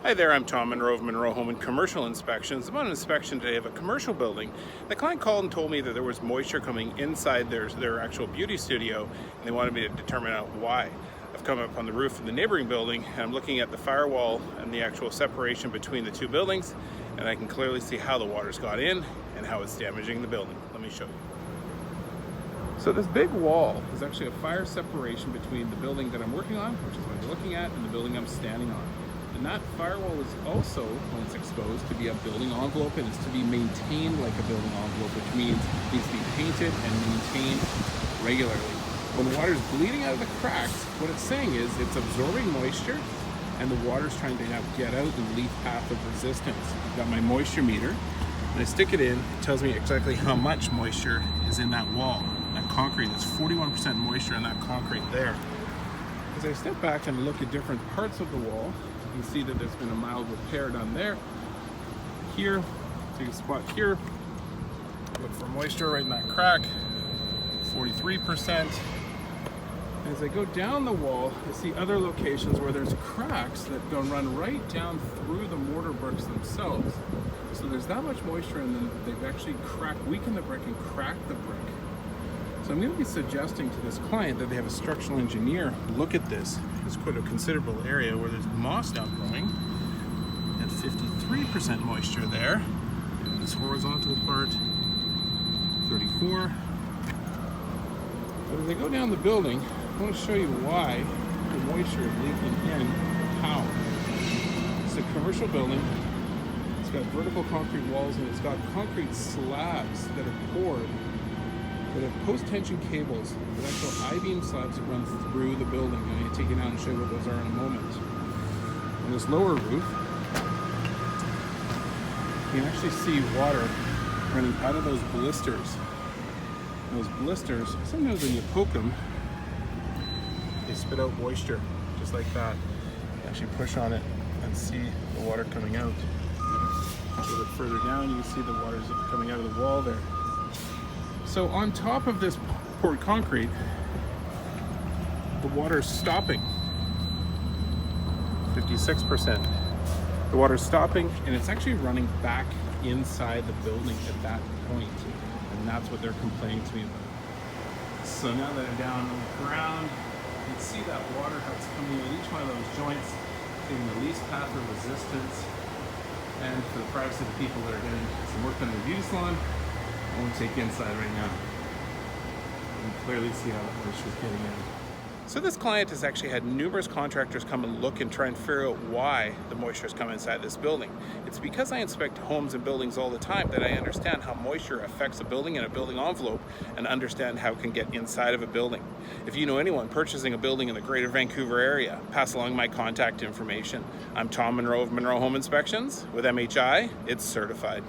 Hi there, I'm Tom Monroe of Monroe Home and Commercial Inspections. I'm on an inspection today of a commercial building. The client called and told me that there was moisture coming inside their actual beauty studio, and they wanted me to determine out why. I've come up on the roof of the neighboring building, and I'm looking at the firewall and the actual separation between the two buildings, and I can clearly see how the water's got in and how it's damaging the building. Let me show you. So this big wall is actually a fire separation between the building that I'm working on, which is what you're looking at, and the building I'm standing on. And that firewall is also, when it's exposed, to be a building envelope, and it's to be maintained like a building envelope, which means it needs to be painted and maintained regularly. When the water is bleeding out of the cracks, what it's saying is it's absorbing moisture, and the water's trying to now get out and leave path of resistance. I've got my moisture meter, and I stick it in. It tells me exactly how much moisture is in that wall, that concrete. There's 41% moisture in that concrete there. As I step back and look at different parts of the wall, you can see that there's been a mild repair done there. Here, take a spot here, look for moisture right in that crack, 43%. As I go down the wall, I see other locations where there's cracks that run right down through the mortar bricks themselves. So there's that much moisture, and then they've actually weakened the brick and cracked the brick. So I'm going to be suggesting to this client that they have a structural engineer look at this. There's quite a considerable area where there's moss now growing, and 53% moisture there. And this horizontal part, 34. But as I go down the building, I want to show you why the moisture is leaking in. How? It's a commercial building. It's got vertical concrete walls, and it's got concrete slabs that are poured that have post-tension cables with actual I-beam slabs that run through the building. I'm going to take you down and show you what those are in a moment. On this lower roof, you can actually see water running out of those blisters. And those blisters, sometimes when you poke them, they spit out moisture, just like that. You can actually push on it and see the water coming out. A little bit further down, you can see the water's coming out of the wall there. So on top of this poured concrete, the water's stopping, 56%. The water's stopping, and it's actually running back inside the building at that point, and that's what they're complaining to me about. So now that I'm down on the ground, you can see that water, how it's coming in each one of those joints, taking the least path of resistance, and for the privacy of the people that are doing some work on their beauty salon, I won't take you inside right now. You can clearly see how the moisture is getting in. So this client has actually had numerous contractors come and look and try and figure out why the moisture has come inside this building. It's because I inspect homes and buildings all the time that I understand how moisture affects a building and a building envelope, and understand how it can get inside of a building. If you know anyone purchasing a building in the Greater Vancouver area, pass along my contact information. I'm Tom Monroe of Monroe Home Inspections. With MHI, it's certified.